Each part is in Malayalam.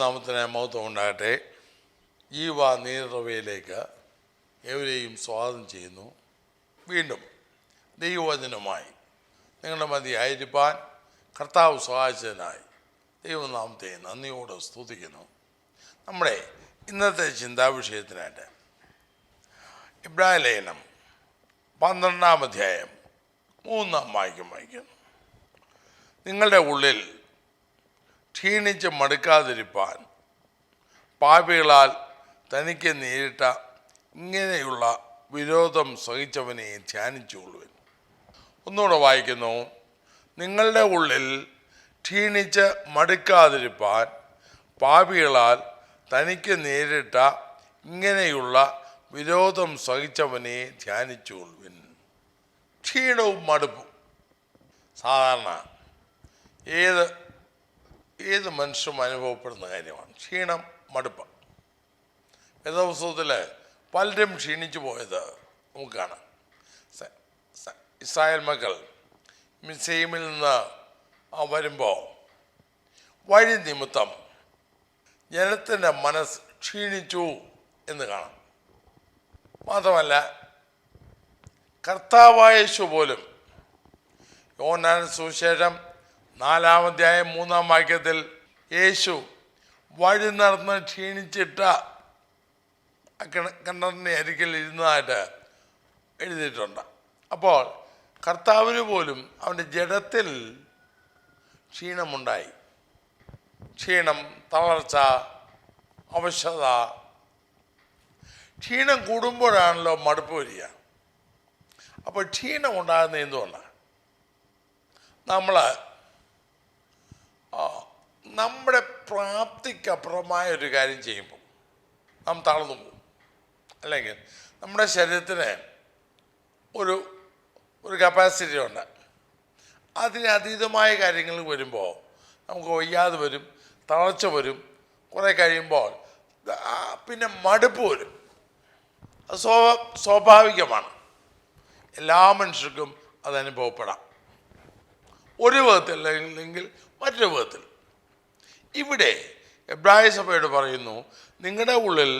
ദൈവനാമത്തിന് മഹത്വം ഉണ്ടാകട്ടെ. ജീവ നീരവയിലേക്ക് എവരെയും സ്വാഗതം ചെയ്യുന്നു. വീണ്ടും ദൈവവചനമായി നിങ്ങളുടെ മധ്യയായിരിക്കാൻ കർത്താവ് സഹായിച്ചതിനായി ദൈവനാമത്തെ നന്ദിയോടെ സ്തുതിക്കുന്നു. നമ്മുടെ ഇന്നത്തെ ചിന്താവിഷയത്തിനായിട്ട് ഇബ്രാഹിം ലേഖനം 12-ാം അധ്യായം 3-ാം വാക്യം വായിക്കുന്നു. നിങ്ങളുടെ ഉള്ളിൽ ക്ഷീണിച്ച് മടുക്കാതിരിപ്പാൻ പാപികളാൽ തനിക്ക് നേരിട്ട ഇങ്ങനെയുള്ള വിരോധം സഹിച്ചവനെ ധ്യാനിച്ചുകൊള്ളുവൻ. ഒന്നുകൂടെ വായിക്കുന്നു. നിങ്ങളുടെ ഉള്ളിൽ ക്ഷീണിച്ച് മടുക്കാതിരിപ്പാൻ പാപികളാൽ തനിക്ക് നേരിട്ട ഇങ്ങനെയുള്ള വിരോധം സഹിച്ചവനെ ധ്യാനിച്ചുകൊള്ളുവൻ. ക്ഷീണവും മടുപ്പും സാധാരണ ഏത് മനുഷ്യരും അനുഭവപ്പെടുന്ന കാര്യമാണ്. ക്ഷീണം, മടുപ്പ്. വേദപുസ്തകത്തിൽ പലരും ക്ഷീണിച്ചു പോയത് നമുക്ക് കാണാം. ഇസ്രായേൽ മക്കൾ മിസ്രയീമിൽ നിന്ന് വരുമ്പോൾ വഴി നിമിത്തം ജനത്തിൻ്റെ മനസ്സ് ക്ഷീണിച്ചു എന്ന് കാണാം. മാത്രമല്ല കർത്താവായ യേശു പോലും യോഹന്നാൻ സുവിശേഷം 4-ാം അധ്യായം 3-ാം വാക്യത്തിൽ യേശു വഴി നടന്ന് ക്ഷീണിച്ചിട്ട കിണറിൻ്റെ അരികിൽ ഇരുന്നതായിട്ട് എഴുതിയിട്ടുണ്ട്. അപ്പോൾ കർത്താവിന് പോലും അവൻ്റെ ജഡത്തിൽ ക്ഷീണമുണ്ടായി. ക്ഷീണം, തളർച്ച, അവശത. ക്ഷീണം കൂടുമ്പോഴാണല്ലോ മടുപ്പ് വരിക. അപ്പോൾ ക്ഷീണം ഉണ്ടാകുന്ന എന്തുകൊണ്ടാണ്? നമ്മുടെ പ്രാപ്തിക്കപ്പുറമായ ഒരു കാര്യം ചെയ്യുമ്പോൾ നാം തളർന്നു പോകും. അല്ലെങ്കിൽ നമ്മുടെ ശരീരത്തിന് ഒരു കപ്പാസിറ്റി ഉണ്ട്. അതിനതീതമായ കാര്യങ്ങൾ വരുമ്പോൾ നമുക്ക് വയ്യാതെ വരും, തളർച്ച വരും. കുറേ കഴിയുമ്പോൾ പിന്നെ മടുപ്പ് വരും. അത് സ്വാഭാവികമാണ്. എല്ലാ മനുഷ്യർക്കും അതനുഭവപ്പെടാം, ഒരു വിധത്തിൽ അല്ലെങ്കിൽ മറ്റൊരു വിധത്തിൽ. ഇവിടെ എബ്രായ സഭയോട് പറയുന്നു, നിങ്ങളുടെ ഉള്ളിൽ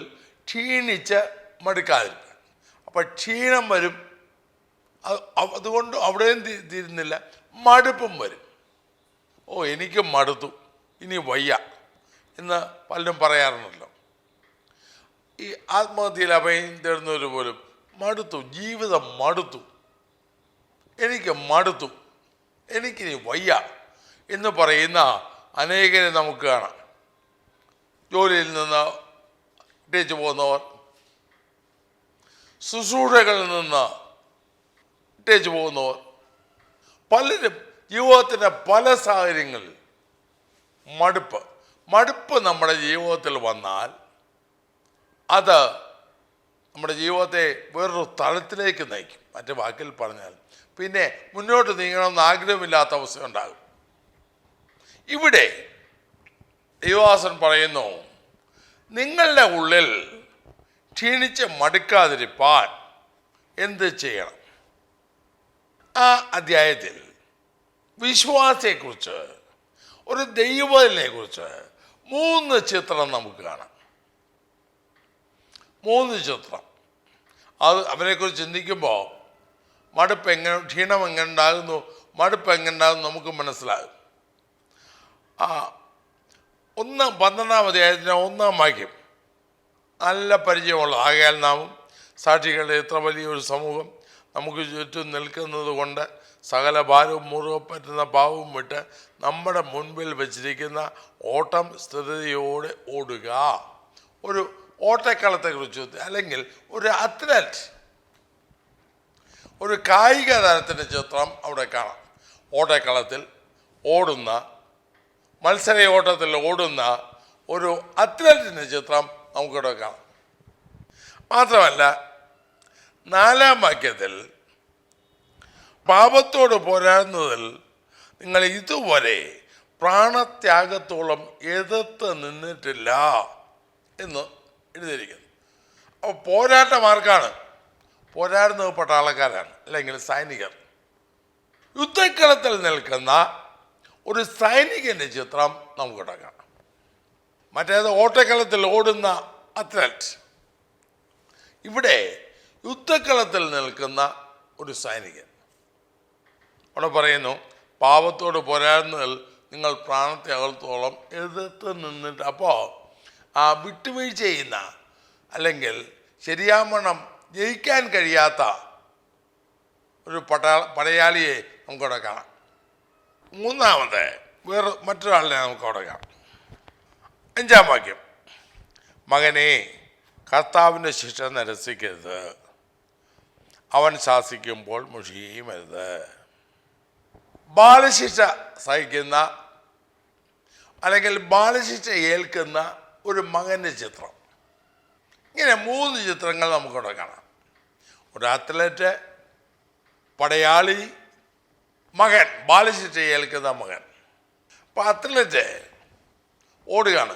ക്ഷീണിച്ച് മടുക്കാതിരിക്കുക. അപ്പം ക്ഷീണം വരും. അതുകൊണ്ട് അവിടെയും തീരുന്നില്ല, മടുപ്പും വരും. എനിക്ക് മടുത്തു, ഇനി വയ്യ എന്ന് പലരും പറയാറുണ്ടല്ലോ. ഈ ആത്മഹത്യയിൽ അഭയം തേടുന്നവർ പോലും മടുത്തു, ജീവിതം മടുത്തു, എനിക്ക് മടുത്തു, എനിക്കിനി വയ്യ എന്ന് പറയുന്ന അനേകരെ നമുക്ക് കാണാം. ജോലിയിൽ നിന്ന് ഇട്ടേച്ച് പോകുന്നവർ, ശുശ്രൂഷകളിൽ നിന്ന് ഇട്ടേച്ച് പോകുന്നവർ, പലരും ജീവിതത്തിൻ്റെ പല സാഹചര്യങ്ങളിൽ മടുപ്പ് നമ്മുടെ ജീവിതത്തിൽ വന്നാൽ അത് നമ്മുടെ ജീവിതത്തെ വേറൊരു തലത്തിലേക്ക് നയിക്കും. മറ്റു വാക്കിൽ പറഞ്ഞാൽ പിന്നെ മുന്നോട്ട് നീങ്ങണമെന്ന് ആഗ്രഹമില്ലാത്ത അവസ്ഥ ഉണ്ടാകും. ഇവിടെ ദൈവദാസൻ പറയുന്നു, നിങ്ങളുടെ ഉള്ളിൽ ക്ഷീണിച്ച് മടുക്കാതിരിപ്പാൻ എന്ത് ചെയ്യണം? ആ അധ്യായത്തിൽ വിശ്വാസത്തെക്കുറിച്ച്, ഒരു ദൈവത്തിനെ കുറിച്ച് 3 ചിത്രം നമുക്ക് കാണാം. 3 ചിത്രം. അവരെക്കുറിച്ച് ചിന്തിക്കുമ്പോൾ ക്ഷീണം എങ്ങനെ ഉണ്ടാകുന്നു, മടുപ്പ് എങ്ങനെ ഉണ്ടാകുന്നു നമുക്ക് മനസ്സിലാകും. 12-ാം അധ്യായത്തിൻ്റെ 1-ാം വാക്യം നല്ല പരിചയമുള്ള. ആകയാൽ നാമും സാക്ഷികളുടെ ഇത്ര വലിയൊരു സമൂഹം നമുക്ക് ചുറ്റും നിൽക്കുന്നത് കൊണ്ട് സകല ഭാരവും മുറുകെ പറ്റുന്ന പാവവും വിട്ട് നമ്മുടെ മുൻപിൽ വച്ചിരിക്കുന്ന ഓട്ടം സ്ഥിരതയോടെ ഓടുക. ഒരു ഓട്ടക്കളത്തെക്കുറിച്ച്, അല്ലെങ്കിൽ ഒരു അത്ലറ്റ്, ഒരു കായിക താരത്തിൻ്റെ ചിത്രം അവിടെ കാണാം. ഓട്ടക്കളത്തിൽ ഓടുന്ന, മത്സര ഓട്ടത്തിൽ ഓടുന്ന ഒരു അത്ലറ്റിൻ്റെ ചിത്രം നമുക്കിവിടെ കാണാം. മാത്രമല്ല 4-ാം വാക്യത്തിൽ പാപത്തോട് പോരാടുന്നതിൽ നിങ്ങൾ ഇതുവരെ പ്രാണത്യാഗത്തോളം എതിർത്ത് നിന്നിട്ടില്ല എന്ന് എഴുതിയിരിക്കുന്നു. അപ്പോൾ പോരാട്ടം ആർക്കാണ്? പോരാടുന്നത് പട്ടാളക്കാരാണ്, അല്ലെങ്കിൽ സൈനികർ. യുദ്ധക്കളത്തിൽ നിൽക്കുന്ന ഒരു സൈനികൻ്റെ ചിത്രം നമുക്കിവിടെ കാണാം. മറ്റേത് ഓട്ടക്കളത്തിൽ ഓടുന്ന അത്ലറ്റ്. ഇവിടെ യുദ്ധക്കളത്തിൽ നിൽക്കുന്ന ഒരു സൈനികൻ. അവിടെ പറയുന്നു, പാപത്തോട് പോരാടുന്നതിൽ നിങ്ങൾ പ്രാണത്തെ അകലത്തോളം എതിർത്ത് നിന്നിട്ട്. അപ്പോൾ ആ വിട്ടുവീഴ്ച ചെയ്യുന്ന അല്ലെങ്കിൽ ശരിയാവണ്ണം ജയിക്കാൻ കഴിയാത്ത ഒരു പടയാളിയെ നമുക്കവിടെ കാണാം. മൂന്നാമത് മറ്റൊരാളിനെ നമുക്കവിടെ കാണാം. 5-ാം വാക്യം, മകനെ കർത്താവിൻ്റെ ശിക്ഷ നിരസിക്കരുത്, അവൻ ശാസിക്കുമ്പോൾ മുഷിയുമരുത്. ബാലശിക്ഷ സഹിക്കുന്ന അല്ലെങ്കിൽ ബാലശിക്ഷ ഏൽക്കുന്ന ഒരു മകൻ്റെ ചിത്രം. ഇങ്ങനെ 3 ചിത്രങ്ങൾ നമുക്കവിടെ കാണാം. ഒരു അത്ലറ്റ്, പടയാളി, മകൻ, ബാലശിക്ഷ ഏൽക്കുന്ന മകൻ. അപ്പം അത്ലറ്റ് ഓടുകയാണ്.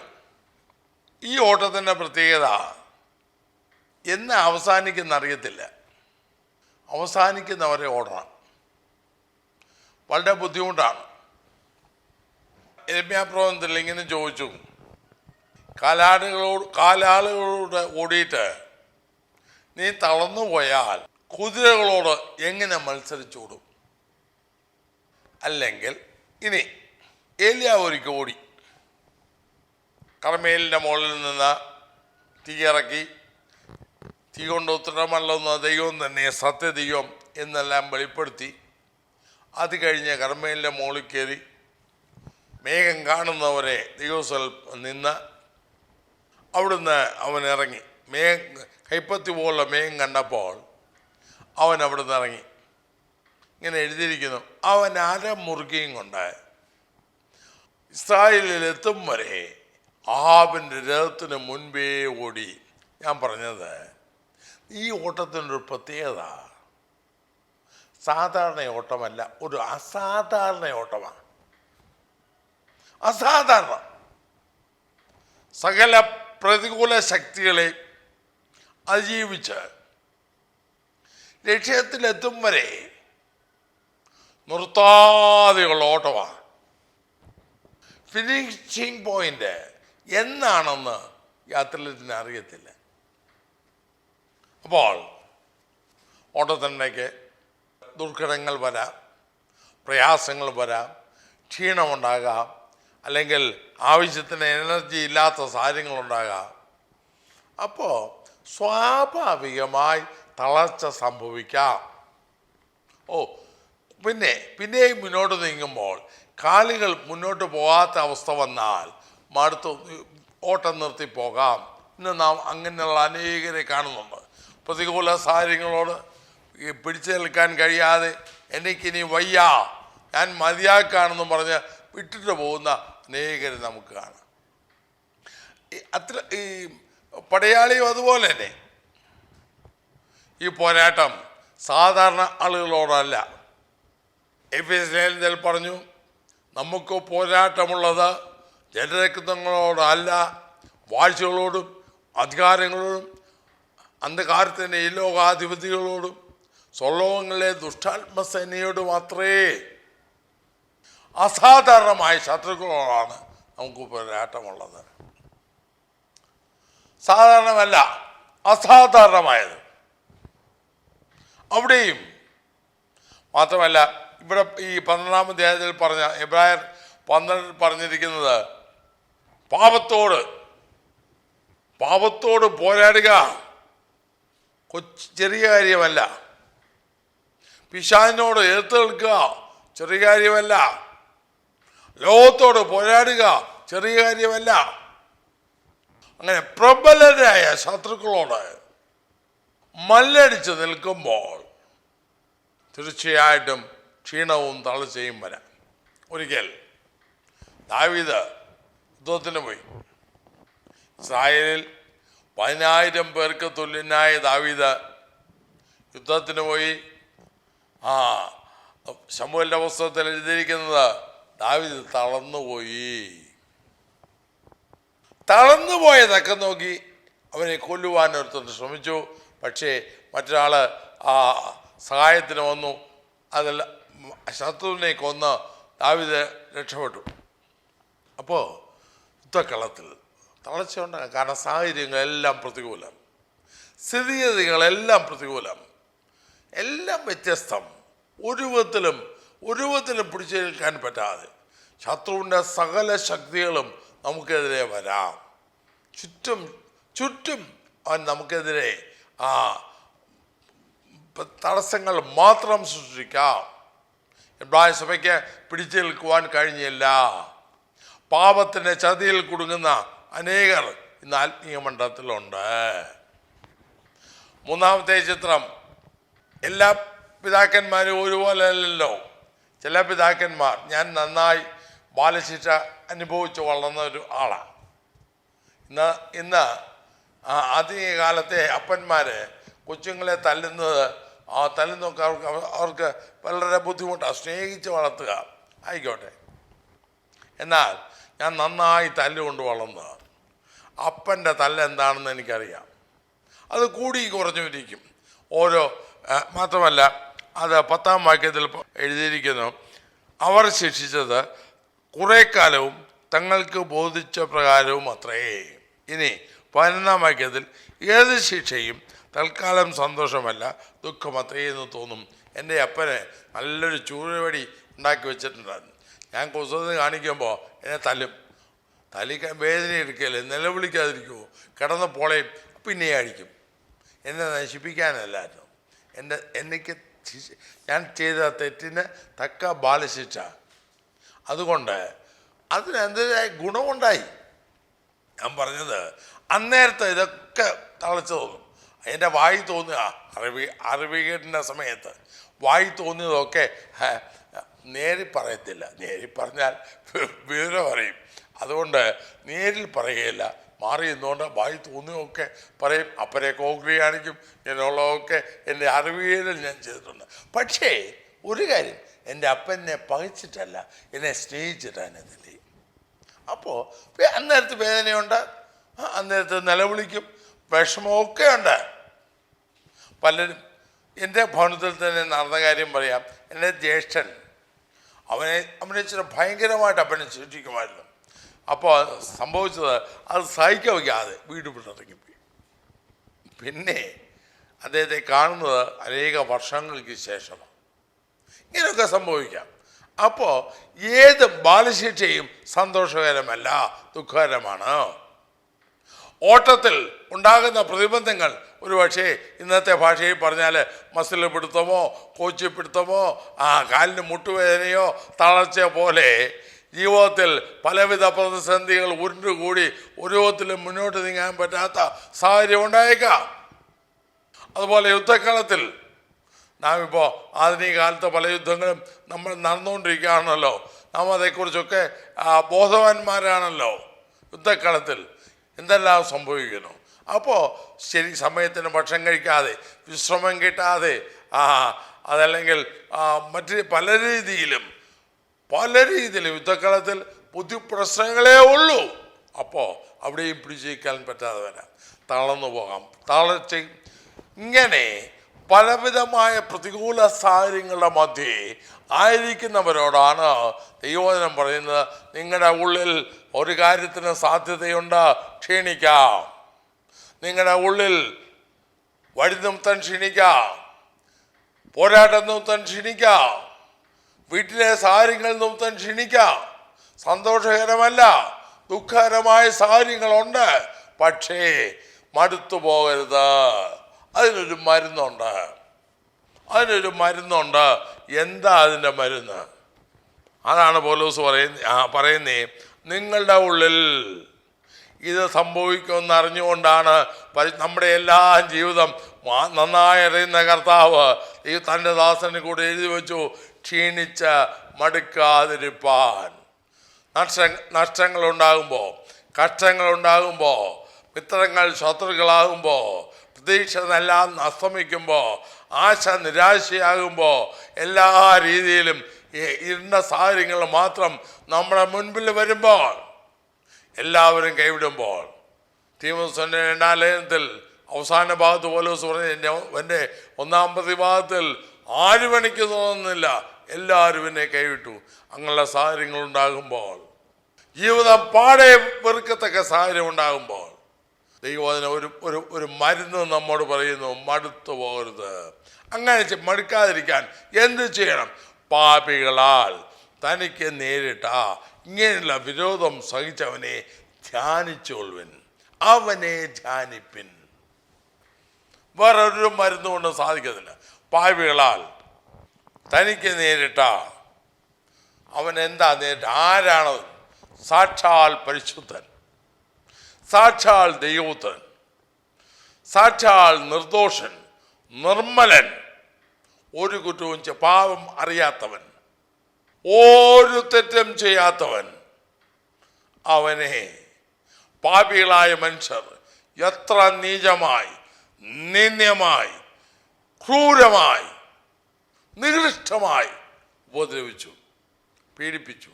ഈ ഓട്ടത്തിൻ്റെ പ്രത്യേകത എന്ന് അവസാനിക്കുന്ന അറിയത്തില്ല. അവസാനിക്കുന്നവരെ ഓടണം. വളരെ ബുദ്ധിമുട്ടാണ്. യെരമ്യാപ്രവചനത്തിൽ ഇങ്ങനെ ചോദിച്ചു, കാലാളുകളോട് ഓടിയിട്ട് നീ തളർന്നു പോയാൽ കുതിരകളോട് എങ്ങനെ മത്സരിച്ചോടും? അല്ലെങ്കിൽ ഇനി ഏലിയാവ് ഒരിക്കൽ ഓടി കർമ്മേലിൻ്റെ മുകളിൽ നിന്ന് തീയിറക്കി, തീ കൊണ്ട് ഉത്തരമല്ലെന്ന ദൈവം തന്നെ സത്യദൈവം എന്നെല്ലാം വെളിപ്പെടുത്തി. അത് കഴിഞ്ഞ് കർമ്മേലിൻ്റെ മുകളിൽ കയറി മേഘം കാണുന്നവരെ ദൈവസ്ഥലം നിന്ന് അവിടുന്ന് അവൻ ഇറങ്ങി. കൈപ്പത്തി പോലുള്ള മേഘം കണ്ടപ്പോൾ അവൻ അവിടുന്ന് ഇറങ്ങി. ഇങ്ങനെ എഴുതിയിരിക്കുന്നു, അവൻ അരമുറുകയും കൊണ്ട് ഇസ്രായേലിലെത്തും വരെ ആഹാബിൻ്റെ രഥത്തിന് മുൻപേ ഓടി. ഞാൻ പറഞ്ഞത് ഈ ഓട്ടത്തിനൊരു പ്രത്യേകത സാധാരണ ഓട്ടമല്ല, ഒരു അസാധാരണ ഓട്ടമാണ്. അസാധാരണ സകല പ്രതികൂല ശക്തികളെ അതിജീവിച്ച് ലക്ഷ്യത്തിലെത്തും വരെ നിർത്താതെയുള്ള ഓട്ടമാണ്. ഫിനിഷിംഗ് പോയിന്റ് എന്നാണെന്ന് ഈ അത്ലറ്റിന് അറിയത്തില്ല. അപ്പോൾ ഓട്ടത്തിനിടയ്ക്ക് ദുർഘടങ്ങൾ വരാം, പ്രയാസങ്ങൾ വരാം, ക്ഷീണമുണ്ടാകാം, അല്ലെങ്കിൽ ആവശ്യത്തിന് എനർജി ഇല്ലാത്ത സാഹചര്യങ്ങളുണ്ടാകാം. അപ്പോൾ സ്വാഭാവികമായി തളർച്ച സംഭവിക്കാം. പിന്നെയും മുന്നോട്ട് നീങ്ങുമ്പോൾ കാലുകൾ മുന്നോട്ട് പോകാത്ത അവസ്ഥ വന്നാൽ മടുത്ത് ഓട്ടം നിർത്തി പോകാം. ഇന്ന് നാം അങ്ങനെയുള്ള അനേകരെ കാണുന്നുണ്ട്. പ്രതികൂല സാഹചര്യങ്ങളോട് പിടിച്ചു നിൽക്കാൻ കഴിയാതെ എനിക്കിനി വയ്യ, ഞാൻ മതിയാക്കാണെന്നും പറഞ്ഞ് വിട്ടിട്ട് പോകുന്ന അനേകരെ നമുക്ക് കാണാം. ഈ പടയാളിയും അതുപോലെ തന്നെ. ഈ പോരാട്ടം സാധാരണ ആളുകളോടല്ല. എഫെസ്യരിൽ പറഞ്ഞു, നമുക്ക് പോരാട്ടമുള്ളത് ജഡരക്തങ്ങളോടല്ല, വാഴ്ചകളോടും അധികാരങ്ങളോടും അന്ധകാരത്തിൻ്റെ ഈ ലോകാധിപതികളോടും സ്വലോകങ്ങളിലെ ദുഷ്ടാത്മസേനയോട് മാത്രമേ. അസാധാരണമായ ശത്രുക്കളോടാണ് നമുക്ക് പോരാട്ടമുള്ളത്. സാധാരണമല്ല, അസാധാരണമായത്. അവിടെയും മാത്രമല്ല, ഇവിടെ ഈ 12-ാം അധ്യായത്തിൽ പറഞ്ഞ എബ്രായർ 12 പറഞ്ഞിരിക്കുന്നത് പാപത്തോട് പോരാടുക ചെറിയ കാര്യമല്ല. പിശാചിനോട് എതിർത്ത് നിൽക്കുക ചെറിയ കാര്യമല്ല. ലോകത്തോട് പോരാടുക ചെറിയ കാര്യമല്ല. അങ്ങനെ പ്രബലരായ ശത്രുക്കളോട് മല്ലടിച്ച് നിൽക്കുമ്പോൾ തീർച്ചയായിട്ടും ക്ഷീണവും തളർച്ചയും വരാം. ഒരിക്കൽ ദാവീദ് യുദ്ധത്തിന് പോയി. ഇസ്രായേലിൽ 10,000 പേർക്ക് തുല്യനായ ദാവീദ് യുദ്ധത്തിന് പോയി. ശമൂവേലിന്റെ പുസ്തകത്തിൽ എഴുതിയിരിക്കുന്നത് ദാവീദ് തളർന്നുപോയതൊക്കെ നോക്കി അവനെ കൊല്ലുവാൻ ഒരുത്തൻ ശ്രമിച്ചു. പക്ഷേ മറ്റൊരാൾ സഹായത്തിന് വന്നു. അതല്ല, ശത്രുവിനെ കൊന്ന് ദാവീദ് രക്ഷപ്പെട്ടു. അപ്പോൾ യുദ്ധക്കളത്തിൽ തളർച്ച ഉണ്ടാകാം. കാരണം സാഹചര്യങ്ങളെല്ലാം പ്രതികൂലം, സ്ഥിതിഗതികളെല്ലാം പ്രതികൂലം, എല്ലാം വ്യത്യസ്തം. ഒരു വിധത്തിലും പിടിച്ചു നിൽക്കാൻ പറ്റാതെ ശത്രുവിൻ്റെ സകല ശക്തികളും നമുക്കെതിരെ വരാം. ചുറ്റും അവൻ നമുക്കെതിരെ തടസ്സങ്ങൾ മാത്രം സൃഷ്ടിക്കാം. എബ്രായ സഭയ്ക്ക് പിടിച്ചു നിൽക്കുവാൻ കഴിഞ്ഞില്ല. പാപത്തിൻ്റെ ചതിയിൽ കുടുങ്ങുന്ന അനേകർ ഇന്ന് ആത്മീയ മണ്ഡലത്തിലുണ്ട്. മൂന്നാമത്തെ ചിത്രം, എല്ലാ പിതാക്കന്മാരും ഒരുപോലെ അല്ലല്ലോ. ചില പിതാക്കന്മാർ, ഞാൻ നന്നായി ബാലശിക്ഷ അനുഭവിച്ച് വളർന്ന ഒരു ആളാണ്. ഇന്ന് ആധുനിക കാലത്തെ അപ്പന്മാർ കൊച്ചുങ്ങളെ തല്ലുന്നൊക്കെ അവർക്ക് വളരെ ബുദ്ധിമുട്ടാണ്. സ്നേഹിച്ച് വളർത്തുക ആയിക്കോട്ടെ. എന്നാൽ ഞാൻ നന്നായി തല്ലുകൊണ്ട് വളർന്നതാണ്. അപ്പൻ്റെ തല്ല് എന്താണെന്ന് എനിക്കറിയാം. അത് കൂടി കുറഞ്ഞിരിക്കും. മാത്രമല്ല അത് 10-ാം വാക്യത്തിൽ എഴുതിയിരിക്കുന്നു, അവർ ശിക്ഷിച്ചത് കുറേ കാലവും തങ്ങൾക്ക് ബോധിച്ച പ്രകാരവും അത്രേ. ഇനി 11-ാം വാക്യത്തിൽ ഏത് ശിക്ഷയും തൽക്കാലം സന്തോഷമല്ല, ദുഃഖമത്രേ എന്ന് തോന്നും. എൻ്റെ അപ്പനെ നല്ലൊരു ചൂടുവടി ഉണ്ടാക്കി വെച്ചിട്ടുണ്ടായിരുന്നു. ഞാൻ കുസൃതി കാണിക്കുമ്പോൾ എന്നെ തല്ലിക്കാൻ വേദന എടുക്കല്ലേ, നിലവിളിക്കാതിരിക്കുമോ, കിടന്ന് പോളയും പിന്നെ അടിക്കും. എന്നെ നശിപ്പിക്കാനല്ലായിരുന്നു. ഞാൻ ചെയ്ത തെറ്റിന് തക്ക ബാലശിക്ഷ. അതുകൊണ്ട് അതിനെന്തിനായ ഗുണമുണ്ടായി. ഞാൻ പറഞ്ഞത് അന്നേരത്തെ ഇതൊക്കെ തളച്ചു തോന്നും. എൻ്റെ വായി തോന്നുക അറിവികേട്ടിൻ്റെ സമയത്ത് വായി തോന്നിയതൊക്കെ നേരിൽ പറയത്തില്ല. നേരിൽ പറഞ്ഞാൽ വിവരം അറിയും. അതുകൊണ്ട് നേരിൽ പറയുകയില്ല, മാറി നിന്നുകൊണ്ട് വായി തോന്നിയൊക്കെ പറയും. അപ്പനെ കോൺക്രീ കാണിക്കും. ഇങ്ങനെയുള്ളതൊക്കെ എൻ്റെ അറിവികേടിൽ ഞാൻ ചെയ്തിട്ടുണ്ട്. പക്ഷേ ഒരു കാര്യം, എൻ്റെ അപ്പനെ പകച്ചിട്ടല്ല, എന്നെ സ്നേഹിച്ചിട്ടാണ് ഇതിൽ. അപ്പോൾ അന്നേരത്ത് വേദനയുണ്ട്, അന്നേരത്ത് നിലവിളിക്കും, വിഷമമൊക്കെ ഉണ്ട്. പലരും എൻ്റെ ഭവനത്തിൽ തന്നെ നടന്ന കാര്യം പറയാം. എൻ്റെ ജ്യേഷ്ഠൻ അവനെ ഇച്ചിരി ഭയങ്കരമായിട്ട് അപ്പനെ ശിക്ഷിക്കുമായിരുന്നു. അപ്പോൾ സംഭവിച്ചത്, അത് സഹിക്കാൻ വയ്ക്കാതെ വീട് വിട്ടിറങ്ങിപ്പോയി. പിന്നെ അദ്ദേഹത്തെ കാണുന്നത് അനേക വർഷങ്ങൾക്ക് ശേഷമാണ്. ഇങ്ങനെയൊക്കെ സംഭവിക്കാം. അപ്പോൾ ഏത് ബാലശിക്ഷയും സന്തോഷകരമല്ല, ദുഃഖകരമാണ്. ഓട്ടത്തിൽ ഉണ്ടാകുന്ന പ്രതിബന്ധങ്ങൾ ഒരുപക്ഷെ ഇന്നത്തെ ഭാഷയിൽ പറഞ്ഞാൽ മസിൽ പിടുത്തമോ കോച്ചിപ്പിടുത്തമോ കാലിന് മുട്ടുവേദനയോ തളർച്ച പോലെ ജീവിതത്തിൽ പലവിധ പ്രതിസന്ധികൾ ഉരുണ്ടുകൂടി ഒരു വിധത്തിലും മുന്നോട്ട് നീങ്ങാൻ പറ്റാത്ത സാഹചര്യം ഉണ്ടായേക്കാം. അതുപോലെ യുദ്ധക്കളത്തിൽ നാം ഇപ്പോൾ ആധുനിക കാലത്തെ പല യുദ്ധങ്ങളും നമ്മൾ നടന്നുകൊണ്ടിരിക്കുകയാണല്ലോ. നാം അതേക്കുറിച്ചൊക്കെ ബോധവാന്മാരാണല്ലോ. യുദ്ധക്കളത്തിൽ എന്തെല്ലാം സംഭവിക്കുന്നു. അപ്പോൾ ശരി സമയത്തിന് ഭക്ഷണം കഴിക്കാതെ, വിശ്രമം കിട്ടാതെ, അതല്ലെങ്കിൽ മറ്റ് പല രീതിയിലും യുദ്ധക്കളത്തിൽ ബുദ്ധിപ്രശ്നങ്ങളേ ഉള്ളൂ. അപ്പോൾ അവിടെയും പിടിച്ചിരിക്കാൻ പറ്റാതെ വരാം, തളർന്നു പോകാം, തളർച്ചയും. ഇങ്ങനെ പലവിധമായ പ്രതികൂല സാഹചര്യങ്ങളുടെ മധ്യേ ആയിരിക്കുന്നവരോടാണ് ദൈവവചനം പറയുന്നത്, നിങ്ങളുടെ ഉള്ളിൽ ഒരു കാര്യത്തിന് സാധ്യതയുണ്ട്, ക്ഷീണിക്കാം. നിങ്ങളുടെ ഉള്ളിൽ വഴി നിർത്താൻ ക്ഷീണിക്കാം, പോരാട്ടം നിർത്താൻ ക്ഷീണിക്കാം, വീട്ടിലെ സാഹചര്യങ്ങൾ നിർത്താൻ ക്ഷീണിക്കാം. സന്തോഷകരമല്ല, ദുഃഖകരമായ സാഹചര്യങ്ങളുണ്ട്. പക്ഷേ മടുത്തു പോകരുത്. അതിനൊരു മരുന്നുണ്ട്. എന്താ അതിൻ്റെ മരുന്ന്? അതാണ് പൗലോസ് പറയുന്നേ, നിങ്ങളുടെ ഉള്ളിൽ ഇത് സംഭവിക്കുമെന്ന് അറിഞ്ഞുകൊണ്ടാണ് നമ്മുടെ എല്ലാ ജീവിതം നന്നായി അറിയുന്ന കർത്താവ് തൻ്റെ ദാസന് കൂടെ എഴുതി വെച്ചു, ക്ഷീണിച്ച് മടുക്കാതിരിപ്പാൻ. നഷ്ടങ്ങളുണ്ടാകുമ്പോൾ, കഷ്ടങ്ങളുണ്ടാകുമ്പോൾ, മിത്രങ്ങൾ ശത്രുക്കളാകുമ്പോൾ, പ്രതീക്ഷകളെല്ലാം അസ്തമിക്കുമ്പോൾ, ആശ നിരാശയാകുമ്പോൾ, എല്ലാ രീതിയിലും ഇരുണ്ട സാഹചര്യങ്ങൾ മാത്രം നമ്മുടെ മുൻപിൽ വരുമ്പോൾ, എല്ലാവരും കൈവിടുമ്പോൾ, തീമോഥെയോസിന്റെ 2-ാം ലേഖനത്തിൽ അവസാന ഭാഗത്ത് പൗലോസ് പറഞ്ഞ എൻ്റെ 1-ാം പ്രതിഭാഗത്തിൽ ആരും എനിക്ക് തോന്നുന്നില്ല, എല്ലാവരും എന്നെ കൈവിട്ടു. അങ്ങനെയുള്ള സാഹചര്യങ്ങൾ ഉണ്ടാകുമ്പോൾ ജീവിതം പാടെ വെറുക്കത്തക്ക സാഹചര്യം ഉണ്ടാകുമ്പോൾ ദൈവം അതിന് ഒരു മരുന്ന് നമ്മോട് പറയുന്നു, മടുത്തു പോകരുത്. അങ്ങനെ മടുക്കാതിരിക്കാൻ എന്ത് ചെയ്യണം? പാപികളാൽ തനിക്ക് നേരിട്ട ഇങ്ങനെയുള്ള വിരോധം സഹിച്ചവനെ ധ്യാനിച്ചോൾവൻ, അവനെ ധ്യാനിപ്പിൻ. വേറൊരു മരുന്ന് കൊണ്ട് സാധിക്കത്തില്ല. പാപികളാൽ തനിക്ക് നേരിട്ട, അവൻ എന്താ നേരിട്ട? ആരാണ്? സാക്ഷാൽ പരിശുദ്ധൻ, സാക്ഷാൽ ദൈവപുത്രൻ, സാക്ഷാൽ നിർദോഷൻ, നിർമ്മലൻ, ഒരു കുറ്റവും പാപം അറിയാത്തവൻ, ഒരു തെറ്റും ചെയ്യാത്തവൻ. അവനെ പാപികളായ മനുഷ്യർ എത്ര നീചമായി, നിന്ദ്യമായി, ക്രൂരമായി, നികൃഷ്ടമായി ഉപദ്രവിച്ചു, പീഡിപ്പിച്ചു.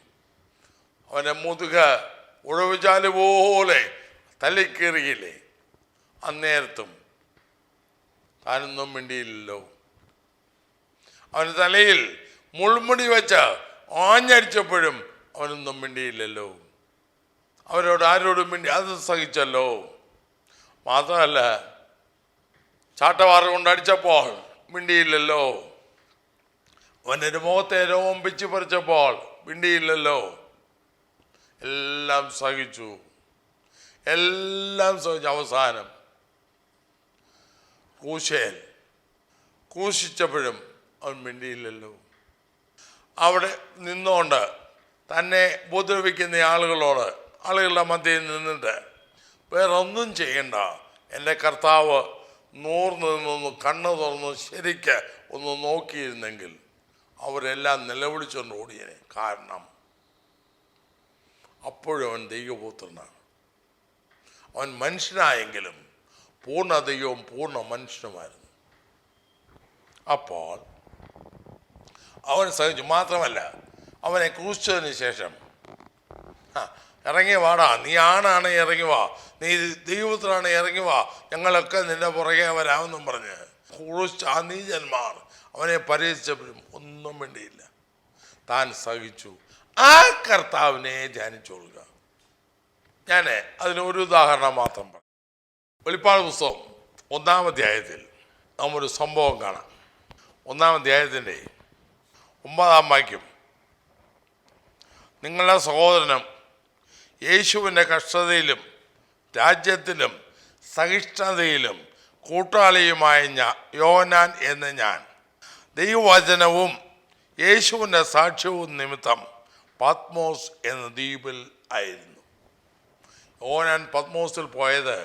അവനെ മുതുക ഉഴവുചാല് പോലെ തല്ലിക്കേറിയില്ലേ? അന്നേരത്തും താനൊന്നും മിണ്ടിയില്ലല്ലോ. അവന് തലയിൽ മുൾമുടി വെച്ച് ആഞ്ഞടിച്ചപ്പോഴും അവനൊന്നും മിണ്ടിയില്ലല്ലോ. അവരോട് ആരോടും മിണ്ടി, അത് സഹിച്ചല്ലോ. മാത്രമല്ല, ചാട്ടവാറ് കൊണ്ടടിച്ചപ്പോൾ മിണ്ടിയില്ലല്ലോ. അവൻ്റെ മുഖത്തെ രോമം പിച്ചു പറിച്ചപ്പോൾ മിണ്ടിയില്ലല്ലോ. എല്ലാം സഹിച്ചു, എല്ലാം സഹിച്ചു. അവസാനം ക്രൂശിച്ചപ്പോഴും അവൻ മിണ്ടിയില്ലല്ലോ. അവിടെ നിന്നുകൊണ്ട് തന്നെ ഉപദ്രവിക്കുന്ന ആളുകളുടെ മധ്യയിൽ നിന്നിട്ട് വേറെ ഒന്നും ചെയ്യണ്ട, എൻ്റെ കർത്താവ് നൂർന്ന് നിന്നൊന്ന് കണ്ണ് തുറന്ന് ശരിക്ക് ഒന്ന് നോക്കിയിരുന്നെങ്കിൽ അവരെല്ലാം നിലവിളിച്ചുകൊണ്ട് ഓടിയനെ. കാരണം അപ്പോഴും അവൻ ദൈവപുത്രനാണ്. അവൻ മനുഷ്യനായെങ്കിലും പൂർണ്ണ ദൈവവും പൂർണ്ണ മനുഷ്യനുമായിരുന്നു. അപ്പോൾ അവൻ സഹിച്ചു. മാത്രമല്ല, അവനെ ക്രൂശിച്ചതിന് ശേഷം ഇറങ്ങി വാടാ, നീ ആണാണ് ഇറങ്ങി വാ, നീ ദൈവപുത്രനാണ് ഇറങ്ങി വാ, ഞങ്ങളൊക്കെ നിന്റെ പുറകെ വരാമെന്നും പറഞ്ഞ് ക്രൂശിച്ച ആ നീചന്മാർ അവനെ പരിഹസിച്ചപ്പോഴും ഒന്നും വേണ്ടിയില്ല. താൻ സഹിച്ചു. ആ കർത്താവിനെ ധ്യാനിച്ചോളുക. ഞാൻ അതിനൊരു ഉദാഹരണം മാത്രം പറയാം. വെളിപ്പാട് പുസ്തകം 1-ാം അധ്യായത്തിൽ നാം ഒരു സംഭവം കാണാം. 1-ാം അധ്യായത്തിൻ്റെ 9-ാം വാക്യം, നിങ്ങളുടെ സഹോദരനും യേശുവിൻ്റെ കഷ്ടതയിലും രാജ്യത്തിലും സഹിഷ്ണുതയിലും കൂട്ടാളിയുമായ യോഹന്നാൻ എന്ന ഞാൻ ദൈവവചനവും യേശുവിൻ്റെ സാക്ഷ്യവും നിമിത്തം പത്മോസ് എന്ന ദ്വീപിൽ ആയിരുന്നു. യോഹന്നാൻ പത്മോസിൽ പോയത്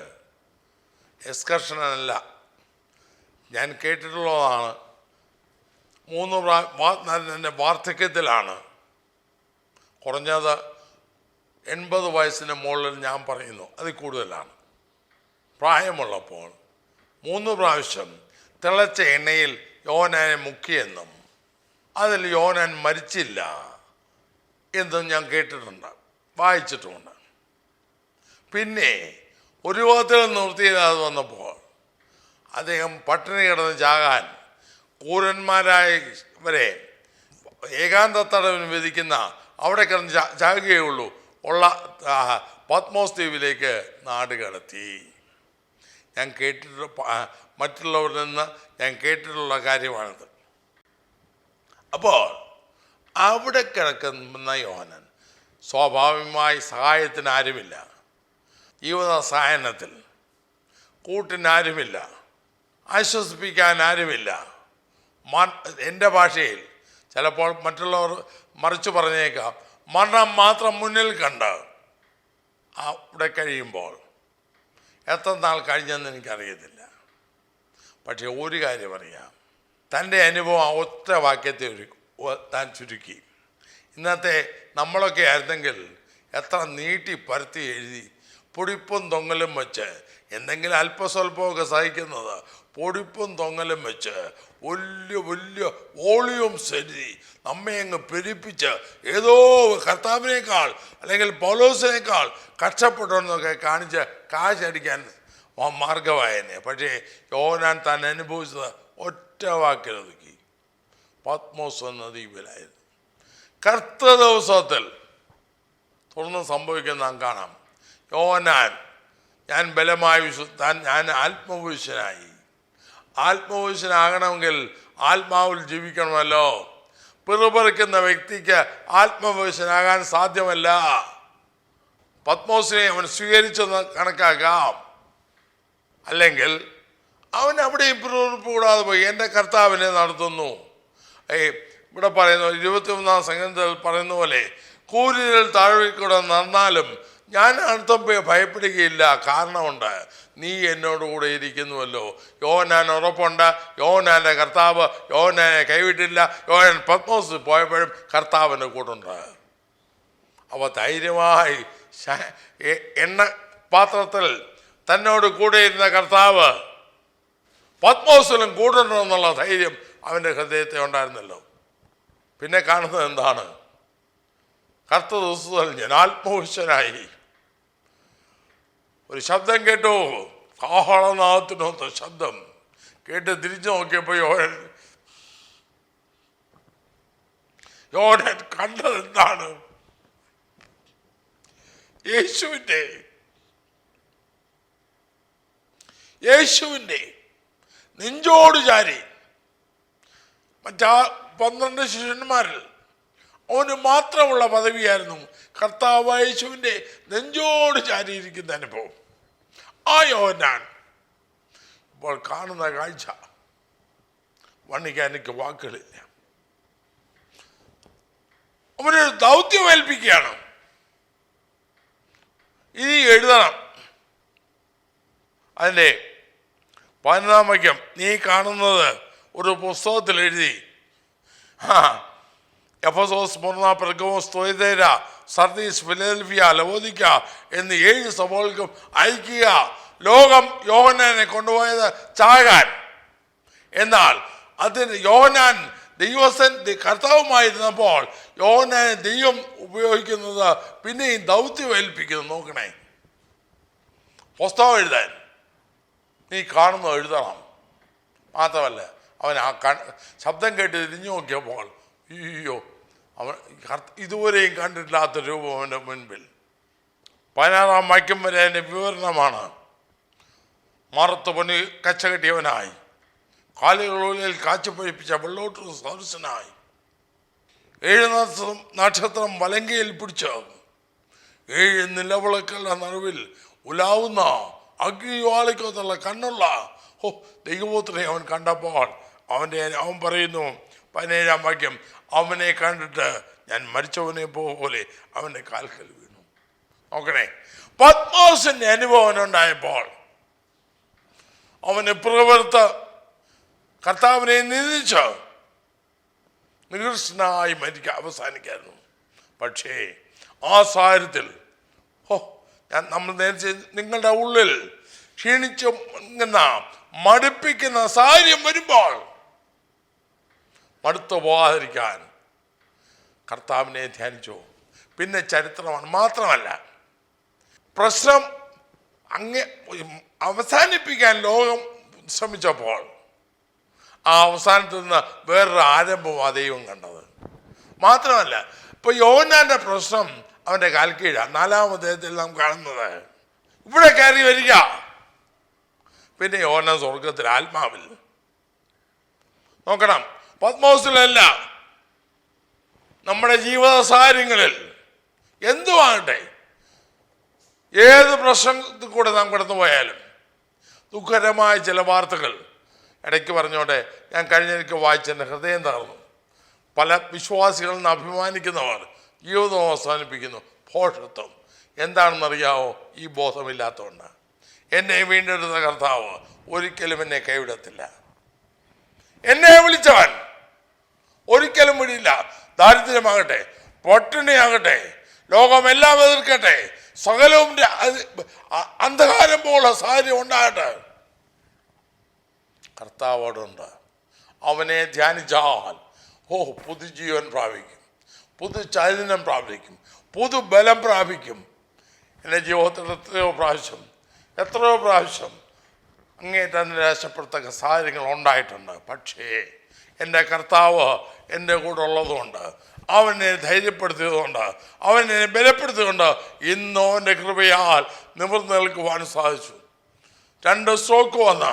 എക്സ്കർഷനല്ല, ഞാൻ കേട്ടിട്ടുള്ളതാണ്. 3 വാർദ്ധക്യത്തിലാണ്, കുറഞ്ഞത് 80 വയസ്സിന് മുകളിൽ ഞാൻ പറയുന്നു, അതിൽ കൂടുതലാണ്. പ്രായമുള്ളപ്പോൾ 3 പ്രാവശ്യം തിളച്ച എണ്ണയിൽ യോഹന്നാനെ മുക്കിയെന്നും അതിൽ യോഹന്നാൻ മരിച്ചില്ല എന്നും ഞാൻ കേട്ടിട്ടുണ്ട്, വായിച്ചിട്ടുമുണ്ട്. പിന്നെ ഒരു വിധത്തിൽ നിവൃത്തിയില്ലാതെ വന്നപ്പോൾ അദ്ദേഹം പട്ടിണി കിടന്ന് ചാകാൻ ക്രൂരന്മാരായവരെ ഏകാന്ത തടവിന് വിധിക്കുന്ന അവിടെ കിടന്ന് ചാകുകയുള്ളൂ ഉള്ള പത്മോസ് ദ്വീപിലേക്ക് നാട് കടത്തി. ഞാൻ മറ്റുള്ളവരിൽ നിന്ന് ഞാൻ കേട്ടിട്ടുള്ള കാര്യമാണിത്. അപ്പോൾ അവിടെ കിടക്കുന്ന യോഹന്നാൻ സ്വാഭാവികമായി സഹായത്തിന് ആരുമില്ല, ജീവിത സഹായനത്തിൽ കൂട്ടിനാരുമില്ല, ആശ്വസിപ്പിക്കാൻ ആരുമില്ല. എൻ്റെ ഭാഷയിൽ ചിലപ്പോൾ മറ്റുള്ളവർ മറിച്ച് പറഞ്ഞേക്കാം, മരണം മാത്രം മുന്നിൽ കണ്ട് അവിടെ കഴിയുമ്പോൾ എത്ര നാൾ കഴിഞ്ഞെന്ന് എനിക്കറിയത്തില്ല. പക്ഷേ ഒരു കാര്യം അറിയാം, തൻ്റെ അനുഭവം ഒറ്റ വാക്യത്തെ താൻ ചുരുക്കി. ഇന്നത്തെ നമ്മളൊക്കെ ആയിരുന്നെങ്കിൽ എത്ര നീട്ടി പരത്തി എഴുതി പൊടിപ്പും തൊങ്ങലും വെച്ച്, എന്തെങ്കിലും അല്പസ്വല്പമൊക്കെ സഹിക്കുന്നത് പൊടിപ്പും തൊങ്ങലും വെച്ച് വലിയ വലിയ വോളിയൂംസ് എഴുതി നമ്മെ അങ്ങ് പെരുപ്പിച്ച് ഏതോ കർത്താവിനേക്കാൾ അല്ലെങ്കിൽ പൗലോസിനേക്കാൾ കഷ്ടപ്പെട്ടെന്നൊക്കെ കാണിച്ച് കാശടിക്കാൻ മാർഗമായെന്നെ. പക്ഷേ യോഹന്നാൻ താൻ അനുഭവിച്ചത് ഒറ്റ വാക്കിലൊതുക്കി. പത്മോസ് എന്ന ദ്വീപിലായിരുന്നു. കർത്ത ദിവസത്തിൽ തുടർന്ന് സംഭവിക്കുന്ന നാം കാണാം. യോഹന്നാൻ, ഞാൻ ബലമായ ഞാൻ ആത്മപുരുഷനായി. ആത്മപുരുഷനാകണമെങ്കിൽ ആത്മാവിൽ ജീവിക്കണമല്ലോ. പിറുപിറുക്കുന്ന വ്യക്തിക്ക് ആത്മപുരുഷനാകാൻ സാധ്യമല്ല. പത്മോസിനെ അവൻ സ്വീകരിച്ചെന്ന് കണക്കാക്കാം. അല്ലെങ്കിൽ അവൻ അവിടെയും പിറുപിറുപ്പ് കൂടാതെ പോയി. എൻ്റെ കർത്താവിനെ നടത്തുന്നു. ഇവിടെ പറയുന്നു 21-ാം സംഗീതത്തിൽ പറയുന്ന പോലെ, കൂരിൽ താഴ്വരയിൽക്കൂടെ നടന്നാലും ഞാൻ അർത്ഥം ഭയപ്പെടുകയില്ല, കാരണമുണ്ട്, നീ എന്നോട് കൂടെ ഇരിക്കുന്നുവല്ലോ. യോഹന്നാൻ ഉറപ്പുണ്ട്. യോഹന്നാൻ്റെ കർത്താവ് യോഹന്നാനെ കൈവിട്ടില്ല. യോഹന്നാൻ പത്മോസ് പോയപ്പോഴും കർത്താവിൻ്റെ കൂടുണ്ട്. അവ ധൈര്യമായി എണ്ണ പാത്രത്തിൽ തന്നോട് കൂടെ ഇരുന്ന കർത്താവ് പത്മോസിലും കൂടുണ്ടെന്നുള്ള ധൈര്യം അവൻ്റെ ഹൃദയത്തെ ഉണ്ടായിരുന്നല്ലോ. പിന്നെ കാണുന്നത് എന്താണ്? കർത്ത ദിവസത്തിൽ ഞാൻ ആത്മവിശ്വനായി. ഒരു ശബ്ദം കേട്ടു, കാഹളനാദത്തിനൊത്ത ശബ്ദം കേട്ട് തിരിച്ചു നോക്കിയപ്പോൾ യോഹന്നാൻ കണ്ടത് എന്താണ്? യേശുവിൻ്റെ നെഞ്ചോട് ചാരി. മറ്റാ 12 ശിഷ്യന്മാരിൽ അവന് മാത്രമുള്ള പദവിയായിരുന്നു കർത്താവായ യേശുവിൻ്റെ നെഞ്ചോട് ചാരിയിരിക്കുന്ന അനുഭവം. ആ യോഹന്നാൻ ഇപ്പോൾ കാണുന്ന കാഴ്ച വർണ്ണിക്കാൻ എനിക്ക് വാക്കുകളില്ല. അവനൊരു ദൗത്യം ഏൽപ്പിക്കുകയാണ്. ഇനി എഴുതണം. അതിൻ്റെ 15-ാം വാക്യം നീ കാണുന്നത് ഒരു പുസ്തകത്തിൽ എഴുതി, Ephesus, Smyrna, Pergamos, തുയതൈര, Sardis, Philadelphia, ലവോദിക്ക എന്നീ 7 സഭകൾക്കും അയക്കുക. ലോകം യോഹന്നാനെ കൊണ്ടുപോയത് ചാകാൻ. എന്നാൽ അതിന് യോഹന്നാൻ കർത്താവുമായിരുന്നപ്പോൾ യോഹന്നാനെ ദൈവം ഉപയോഗിക്കുന്നത് പിന്നെയും ദൗത്യം ഏൽപ്പിക്കുന്നു. നോക്കണേ, പുസ്തകം എഴുതാൻ നീ കാണുന്നത് എഴുതണം. മാത്രമല്ല അവൻ ആ ശബ്ദം കേട്ട് തിരിഞ്ഞു നോക്കിയപ്പോൾ അയ്യോ, അവൻ ഇതുവരെയും കണ്ടിട്ടില്ലാത്ത രൂപം അവൻ്റെ മുൻപിൽ. 16-ാം വാക്യം വരെ അതിൻ്റെ വിവരണമാണ്. മറുത്ത് പണി കച്ചകെട്ടിയവനായി, കാലുകളിൽ കാച്ചുപഴിപ്പിച്ച വെള്ളോട്ട് സദൃശനായി, 7 നക്ഷത്രം വലങ്കയിൽ പിടിച്ച് 7 നിലവിളക്കുകളുടെ നടുവിൽ ഉലാവുന്ന അഗ്നിവാളിക്കത്തുള്ള കണ്ണുള്ള ദൈവപുത്രനെ അവൻ കണ്ടപ്പോൾ അവൻ പറയുന്നു, 17-ാം വാക്യം, അവനെ കണ്ടിട്ട് ഞാൻ മരിച്ചവനെ പോലെ അവൻ്റെ കാൽക്കൽ വീണു. നോക്കണേ, പത്മോസിൻ്റെ അനുഭവം ഉണ്ടായപ്പോൾ അവന് പ്രവൃത്ത കർത്താവിനെ നിന്ദിച്ച് നികൃഷ്ടനായി അവസാനിക്കായിരുന്നു. പക്ഷേ ആ സാഹചര്യത്തിൽ നമ്മൾ നേരത്തെ നിങ്ങളുടെ ഉള്ളിൽ ക്ഷീണിച്ച് മടുപ്പിക്കുന്ന സാഹചര്യം വരുമ്പോൾ മടുത്തു പോകാതിരിക്കാൻ കർത്താവിനെ ധ്യാനിച്ചു. പിന്നെ ചരിത്രമാണ്. മാത്രമല്ല, പ്രശ്നം അവസാനിപ്പിക്കാൻ ലോകം ശ്രമിച്ചപ്പോൾ ആ അവസാനത്തിൽ നിന്ന് വേറൊരു ആരംഭം ദൈവം കണ്ടത്. മാത്രമല്ല, ഇപ്പൊ യോഹന്നാന്റെ പ്രശ്നം അവൻ്റെ കാൽക്കീഴാണ്. 4-ാം അധ്യായത്തിൽ നാം കാണുന്നത്. ഇവിടെ കയറി വരിക. പിന്നെ യോഹന്നാൻ സ്വർഗത്തിൽ ആത്മാവിൽ. നോക്കണം, പത്മോസിലല്ല, നമ്മുടെ ജീവിത സാഹചര്യങ്ങളിൽ എന്തുവാകട്ടെ, ഏത് പ്രശ്നത്തിൽ കൂടെ നാം കടന്നു പോയാലും ദുഃഖകരമായ ചില വാർത്തകൾ ഇടയ്ക്ക് പറഞ്ഞോട്ടെ, ഞാൻ കഴിഞ്ഞിടയ്ക്ക് വായിച്ചെൻ്റെ ഹൃദയം തകർന്നു. പല വിശ്വാസികളിൽ നിന്ന് അഭിമാനിക്കുന്നവർ ജീവിതം അവസാനിപ്പിക്കുന്നു. ഭോഷത്വം എന്താണെന്നറിയാവോ? ഈ ബോധമില്ലാത്തതുകൊണ്ട്. എന്നെ വീണ്ടെടുത്ത കർത്താവ് ഒരിക്കലും എന്നെ കൈവിടത്തില്ല. എന്നെ വിളിച്ചവൻ ഒരിക്കലും വിടില്ല. ദാരിദ്ര്യമാകട്ടെ, പട്ടിണിയാകട്ടെ, ലോകമെല്ലാം എതിർക്കട്ടെ, സകലവും അന്ധകാരം പോലെ സാഹചര്യം ഉണ്ടാകട്ടെ, കർത്താവോടുണ്ട്. അവനെ ധ്യാനിച്ചാൽ പുതുജീവൻ പ്രാപിക്കും, പുതു ചൈതന്യം പ്രാപിക്കും, പുതുബലം പ്രാപിക്കും. എൻ്റെ ജീവിതത്തിൽ എത്രയോ പ്രാവശ്യം അങ്ങേറ്റം നിരാശപ്പെടുത്തക്ക സാഹചര്യങ്ങൾ ഉണ്ടായിട്ടുണ്ട്. പക്ഷേ എൻ്റെ കർത്താവ് എൻ്റെ കൂടെ ഉള്ളതുകൊണ്ട്, അവനെ ധൈര്യപ്പെടുത്തിയതുകൊണ്ട്, അവനെ ബലപ്പെടുത്തിയതുകൊണ്ട് ഇന്നോ എൻ്റെ കൃപയാൽ നിവർന്നു നിൽക്കുവാൻ സാധിച്ചു. 2 സ്ട്രോക്ക് വന്ന,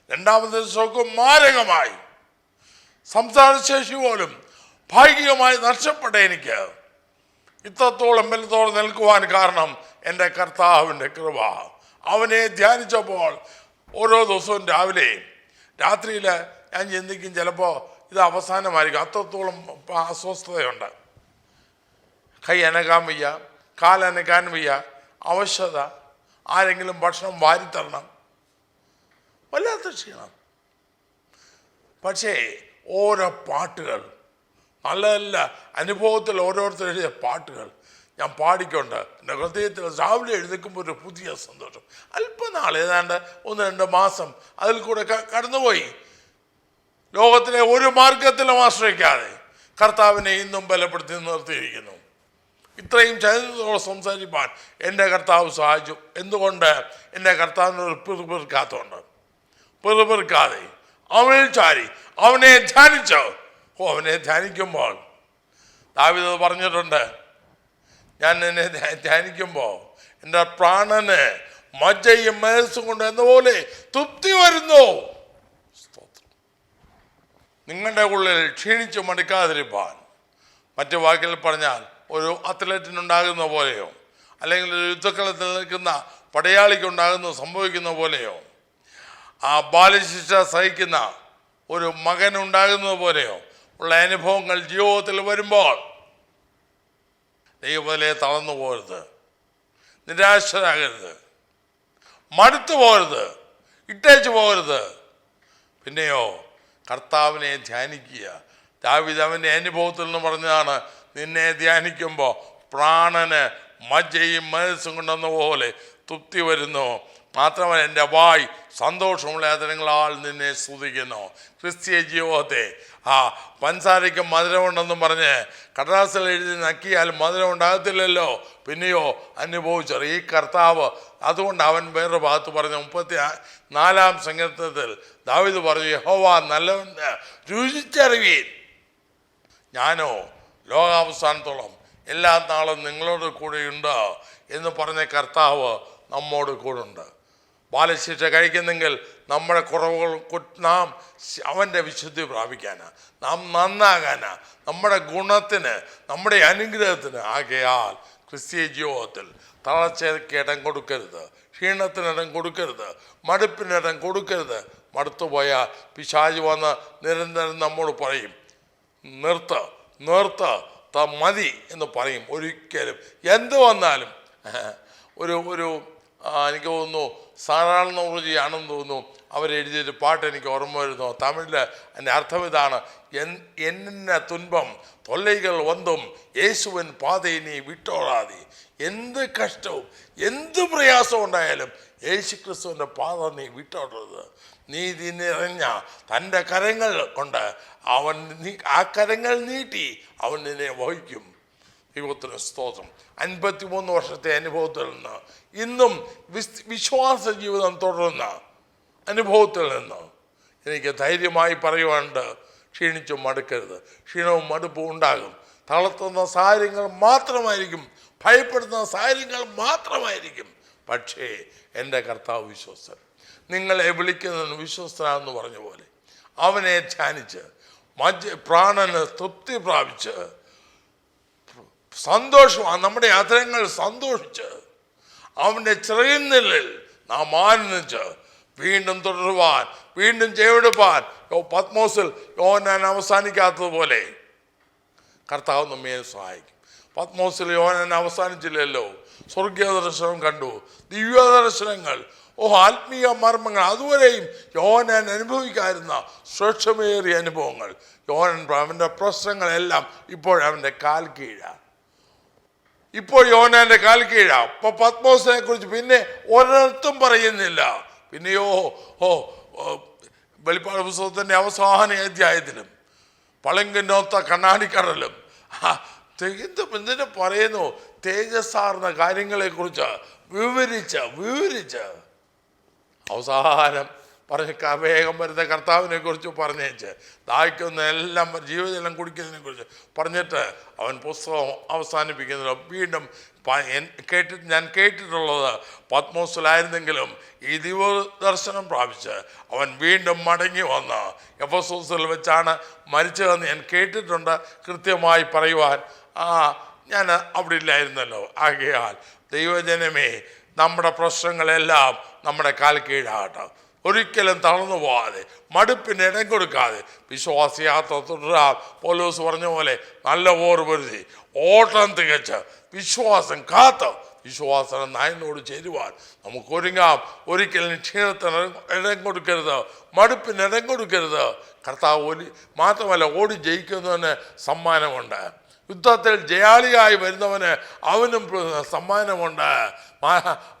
രണ്ടാമത്തെ സ്ട്രോക്ക് മാരകമായി, സംസാരശേഷി പോലും ഭാഗികമായി നഷ്ടപ്പെട്ട എനിക്ക് ഇത്രത്തോളം ബലത്തോടെ നിൽക്കുവാൻ കാരണം എൻ്റെ കർത്താവിൻ്റെ കൃപ. അവനെ ധ്യാനിച്ചപ്പോൾ ഓരോ ദിവസവും രാവിലെയും രാത്രിയിൽ ഞാൻ ചിന്തിക്കും, ചിലപ്പോൾ ഇത് അവസാനമായിരിക്കും. അത്രത്തോളം അസ്വസ്ഥതയുണ്ട്. കൈ അനക്കാൻ വയ്യ, കാലനക്കാൻ വയ്യ, അവശത, ആരെങ്കിലും ഭക്ഷണം വാരിത്തരണം, വല്ലാത്ത ക്ഷീണം. പക്ഷേ ഓരോ പാട്ടുകൾ, നല്ല നല്ല അനുഭവത്തിൽ ഓരോരുത്തർ എഴുതിയ പാട്ടുകൾ ഞാൻ പാടിക്കൊണ്ട് എൻ്റെ ഹൃദയത്തിൽ രാവിലെ എഴുതിക്കുമ്പോൾ ഒരു പുതിയ സന്തോഷം. അല്പനാൾ, ഏതാണ്ട് 1-2 മാസം അതിൽ കൂടെ കടന്നുപോയി. ലോകത്തിലെ ഒരു മാർഗത്തിലും ആശ്രയിക്കാതെ കർത്താവിനെ ഇന്നും ബലപ്പെടുത്തി നിർത്തിയിരിക്കുന്നു. ഇത്രയും ചരിത്രത്തോടെ സംസാരിപ്പാൻ എൻ്റെ കർത്താവ് സഹായിച്ചു. എന്തുകൊണ്ട്? എൻ്റെ കർത്താവിനൊരു പിറുപിറുക്കാത്തതുകൊണ്ട്. പിറുപിറുക്കാതെ അവനിൽ ചാരി അവനെ ധ്യാനിച്ചോ. അവനെ ധ്യാനിക്കുമ്പോൾ ദാവീദ് പറഞ്ഞിട്ടുണ്ട്, ഞാൻ എന്നെ ധ്യാനിക്കുമ്പോൾ എൻ്റെ പ്രാണന് മജ്ജയും മനസ്സും കൊണ്ട് എന്നപോലെ തൃപ്തി വരുന്നു. നിങ്ങളുടെ ഉള്ളിൽ ക്ഷീണിച്ച് മടുക്കാതിരിപ്പാൻ, മറ്റു വാക്കിൽ പറഞ്ഞാൽ ഒരു അത്ലറ്റിനുണ്ടാകുന്ന പോലെയോ, അല്ലെങ്കിൽ ഒരു യുദ്ധക്കളത്തിൽ നിൽക്കുന്ന പടയാളിക്കുണ്ടാകുന്ന സംഭവിക്കുന്ന പോലെയോ, ആ ബാലശിക്ഷ സഹിക്കുന്ന ഒരു മകനുണ്ടാകുന്നത് പോലെയോ ഉള്ള അനുഭവങ്ങൾ ജീവിതത്തിൽ വരുമ്പോൾ ദൈവത്തിലെ തളർന്നു പോകരുത്, നിരാശരാകരുത്, മടുത്തു പോകരുത്, ഇട്ടേച്ചു പോകരുത്. പിന്നെയോ കർത്താവിനെ ധ്യാനിക്കുക. ദാവീദ് അവൻ്റെ അനുഭവത്തിൽ നിന്ന് പറഞ്ഞതാണ്, നിന്നെ ധ്യാനിക്കുമ്പോൾ പ്രാണന് മജ്ജയും മനസ്സും കൊണ്ടെന്ന പോലെ തൃപ്തി വരുന്നു. മാത്രമല്ല എൻ്റെ വായ് സന്തോഷമുള്ള അതിരങ്ങളാൽ നിന്നെ സ്തുതിക്കുന്നു. ക്രിസ്തീയ ജീവിതത്തെ പഞ്ചസാരയ്ക്ക് മധുരമുണ്ടെന്നും പറഞ്ഞ് കടലാസിൽ എഴുതി നക്കിയാൽ മധുരം ഉണ്ടാകത്തില്ലല്ലോ. പിന്നെയോ അനുഭവിച്ചത് ഈ കർത്താവ്. അതുകൊണ്ട് അവൻ വേറൊരു ഭാഗത്ത് പറഞ്ഞു, 34-ാം സങ്കീർത്തനത്തിൽ ദാവീദ് പറഞ്ഞു, യഹോവ നല്ലവന് രുചിച്ചറിവീൻ, ഞാനോ ലോകാവസാനത്തോളം എല്ലാ നാളും നിങ്ങളോട് കൂടെയുണ്ട് എന്ന് പറഞ്ഞ കർത്താവ് നമ്മോട് കൂടുണ്ട്. ബാലശിക്ഷ കഴിക്കുന്നെങ്കിൽ നമ്മുടെ കുറവുകൾ നാം അവൻ്റെ വിശുദ്ധി പ്രാപിക്കാനാ, നാം നന്നാകാനാ, നമ്മുടെ ഗുണത്തിന്, നമ്മുടെ അനുഗ്രഹത്തിന്. ആകയാൽ ക്രിസ്തീയ ജീവിതത്തിൽ തളർച്ചയ്ക്ക് ഇടം കൊടുക്കരുത്, ക്ഷീണത്തിനിടം കൊടുക്കരുത്, മടുപ്പിനിടം കൊടുക്കരുത്. മടുത്തുപോയാൽ പിശാച് വന്ന് നിരന്തരം നമ്മോട് പറയും, നിർത്ത് മതി എന്ന് പറയും. ഒരിക്കലും എന്ത് വന്നാലും ഒരു എനിക്ക് തോന്നുന്നു സാറാൾ നൗറുജിയാണെന്ന് തോന്നുന്നു, അവരെഴുതിയൊരു പാട്ട് എനിക്ക് ഓർമ്മ വരുന്നു. തമിഴിൽ അതിൻ്റെ അർത്ഥം ഇതാണ്, എന്ന തുன்பം തൊല്ലൈകൾ വന്നും യേശുവൻ പാതയെ നീ വിട്ടോളാതെ. എന്ത് കഷ്ടവും എന്ത് പ്രയാസവും ഉണ്ടായാലും യേശു ക്രിസ്തുവിൻ്റെ പാത നീ വിട്ടോടരുത്. നീതി നിറഞ്ഞ തൻ്റെ കരങ്ങൾ കൊണ്ട് ആ കരങ്ങൾ നീട്ടി അവൻ നിന്നെ വഹിക്കും. ദൈവത്തിന് സ്തോത്രം. 53 വർഷത്തെ അനുഭവത്തിൽ നിന്ന് ഇന്നും വിശ്വാസ ജീവിതം തുടരുന്ന അനുഭവത്തിൽ നിന്ന് എനിക്ക് ധൈര്യമായി പറയുവാനുണ്ട്, ക്ഷീണിച്ചും മടുക്കരുത്. ക്ഷീണവും മടുപ്പും ഉണ്ടാകും. തളർത്തുന്ന സാഹചര്യങ്ങൾ മാത്രമായിരിക്കും, ഭയപ്പെടുത്തുന്ന സാഹചര്യങ്ങൾ മാത്രമായിരിക്കും. പക്ഷേ എൻ്റെ കർത്താവ് വിശ്വസ്തൻ. നിങ്ങളെ വിളിക്കുന്നതിന് വിശ്വസ്തനാണെന്ന് പറഞ്ഞ പോലെ അവനെ ധ്യാനിച്ച് പ്രാണന് തൃപ്തി പ്രാപിച്ച് സന്തോഷമാണ് നമ്മുടെ യാത്രകൾ സന്തോഷിച്ച് അവൻ്റെ ചിറയുന്നില്ലിൽ നാം ആനന്ദിച്ച് വീണ്ടും തുടരുവാൻ, വീണ്ടും ചെയ്തെടുപ്പാൻ പത്മോസിൽ യോഹന്നാൻ അവസാനിക്കാത്തതുപോലെ കർത്താവ് നമ്മെ സഹായിക്കും. പത്മോസിൽ യോഹന്നാൻ അവസാനിച്ചില്ലല്ലോ. സ്വർഗീയ ദർശനം കണ്ടു, ദിവ്യ ദർശനങ്ങൾ, ആത്മീയ മർമ്മങ്ങൾ, അതുവരെയും യോഹന്നാൻ അനുഭവിക്കാതിരുന്ന ശ്രേഷ്ഠമേറിയ അനുഭവങ്ങൾ. അവൻ്റെ പ്രശ്നങ്ങളെല്ലാം ഇപ്പോഴവൻ്റെ കാൽ കീഴാണ്. ഇപ്പോൾ യോഹന്നാൻ്റെ കാൽ കീഴാണ്. അപ്പോൾ പത്മോസിനെ കുറിച്ച് പിന്നെ ഒരിടത്തും പറയുന്നില്ല. പിന്നെയോ വെളിപ്പാട് പുസ്തകത്തിൻ്റെ അവസാന അധ്യായത്തിലും പളങ്കിനൊത്ത കണ്ണാടിക്കടലും എന്തിനു പറയുന്നു, തേജസ്സാർന്ന കാര്യങ്ങളെക്കുറിച്ച് വിവരിച്ച് അവസാനം പറഞ്ഞ് വേഗം വരുന്ന കർത്താവിനെ കുറിച്ച് പറഞ്ഞേച്ച് ദാഹിക്കുന്ന എല്ലാം ജീവജലം കുടിക്കുന്നതിനെ കുറിച്ച് പറഞ്ഞിട്ട് അവൻ പുസ്തകം അവസാനിപ്പിക്കുന്നത് വീണ്ടും ഞാൻ കേട്ടിട്ടുള്ളത് പത്മോസിലായിരുന്നെങ്കിലും ഈ ദിവദർശനം പ്രാപിച്ച് അവൻ വീണ്ടും മടങ്ങി വന്ന് എഫെസോസിൽ വെച്ചാണ് മരിച്ചതെന്ന് ഞാൻ കേട്ടിട്ടുണ്ട്. കൃത്യമായി പറയുവാൻ ഞാൻ അവിടെ ഇല്ലായിരുന്നല്ലോ. ആകയാൽ ദൈവജനമേ, നമ്മുടെ പ്രശ്നങ്ങളെല്ലാം നമ്മുടെ കാൽ കീഴാകട്ടെ. ഒരിക്കലും തളർന്നു പോകാതെ, മടുപ്പിന് ഇടം കൊടുക്കാതെ വിശ്വാസയാത്ര തുടരാൻ പൗലോസ് പറഞ്ഞ പോലെ നല്ല ഓർ പൊരുതി ഓട്ടം തികച്ച് വിശ്വാസം കാത്ത് വിശ്വാസം നായനോട് ചേരുവാൻ നമുക്ക് ഒരുങ്ങാം. ഒരിക്കലും ക്ഷീണത്തിന് ഇടം കൊടുക്കരുത്, മടുപ്പിന് ഇടം കൊടുക്കരുത്. കർത്താവ് മാത്രമല്ല, ഓടി ജയിക്കുന്നതിന് സമ്മാനമുണ്ട്. യുദ്ധത്തിൽ ജയാളിയായി വരുന്നവന് അവനും സമ്മാനമുണ്ട്.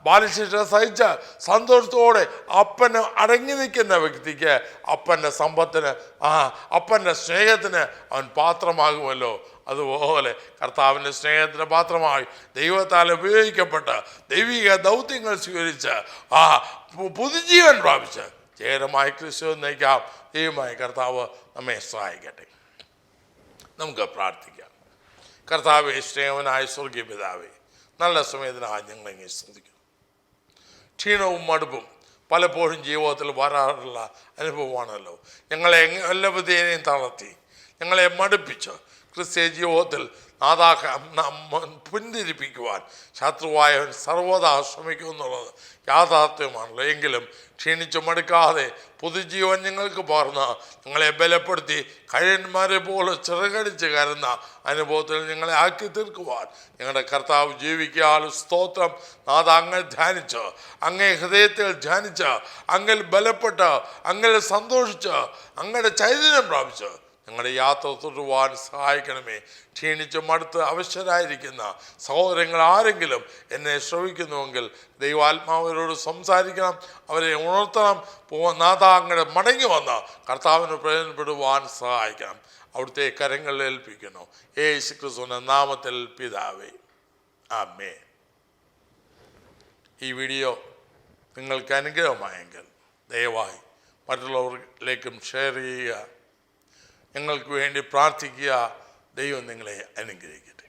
ബാലശിക്ഷ സഹിച്ച സന്തോഷത്തോടെ അപ്പന് അടങ്ങി നിൽക്കുന്ന വ്യക്തിക്ക് അപ്പൻ്റെ സമ്പത്തിന് അപ്പൻ്റെ സ്നേഹത്തിന് അവൻ പാത്രമാകുമല്ലോ. അതുപോലെ കർത്താവിൻ്റെ സ്നേഹത്തിന് പാത്രമായി ദൈവത്താൽ ഉപയോഗിക്കപ്പെട്ട് ദൈവിക ദൗത്യങ്ങൾ സ്വീകരിച്ച് പുതുജീവൻ പ്രാപിച്ച് ജയകരമായ ക്രിസ്തു നയിക്കാം. ദൈവമായ കർത്താവ് നമ്മെ സഹായിക്കട്ടെ. നമുക്ക് പ്രാർത്ഥിക്കാം. കർത്താവേ, സ്നേഹവനായ സ്വർഗീയ പിതാവേ, നല്ല സമയത്തിനായി ഞങ്ങളെങ്ങനെ ശ്രദ്ധിക്കുന്നു. ക്ഷീണവും മടുപ്പും പലപ്പോഴും ജീവിതത്തിൽ വരാറുള്ള അനുഭവമാണല്ലോ. ഞങ്ങളെ എല്ലാ വിധേയനെയും തളർത്തി ഞങ്ങളെ മടുപ്പിച്ച് ക്രിസ്തീയ ജീവിതത്തിൽ പിന്തിരിപ്പിക്കുവാൻ ശത്രുവായവൻ സർവ്വതാ ശ്രമിക്കും എന്നുള്ളത് യാഥാർത്ഥ്യമാണല്ലോ. എങ്കിലും ക്ഷീണിച്ചു മടുക്കാതെ പുതുജീവൻ ഞങ്ങൾക്ക് പകർന്ന് ഞങ്ങളെ ബലപ്പെടുത്തി കഴുകന്മാരെ പോലെ ചിറകടിച്ച് കയറുന്ന അനുഭവത്തിൽ ഞങ്ങളെ ആക്കി തീർക്കുവാൻ ഞങ്ങളുടെ കർത്താവ് ജീവിക്കാനും സ്തോത്രം. അങ്ങ് ധ്യാനിച്ച് അങ്ങേ ഹൃദയത്തിൽ ധ്യാനിച്ച് അങ്ങിൽ ബലപ്പെട്ട് അങ്ങിൽ സന്തോഷിച്ച് അങ്ങയുടെ ചൈതന്യം പ്രാപിച്ച് ഞങ്ങളുടെ യാത്ര തുടരുവാൻ സഹായിക്കണമേ. ക്ഷീണിച്ച് മടുത്ത് അവശരായിരിക്കുന്ന സഹോദരങ്ങൾ ആരെങ്കിലും എന്നെ ശ്രവിക്കുന്നുവെങ്കിൽ ദൈവാത്മാവരോട് സംസാരിക്കണം, അവരെ ഉണർത്തണം. അങ്ങയുടെ മടങ്ങി വന്ന് കർത്താവിന് പ്രയോജനപ്പെടുവാൻ സഹായിക്കണം. അവിടുത്തെ കരങ്ങളിൽ ഏൽപ്പിക്കുന്നു. യേശു ക്രിസ്തുവിന്റെ നാമത്തിൽ പിതാവേ, ആമേൻ. ഈ വീഡിയോ നിങ്ങൾക്ക് അനുഗ്രഹമായെങ്കിൽ ദയവായി മറ്റുള്ളവരിലേക്കും ഷെയർ ചെയ്യുക. ഞങ്ങൾക്ക് വേണ്ടി പ്രാർത്ഥിക്കുക. ദൈവം നിങ്ങളെ അനുഗ്രഹിക്കട്ടെ.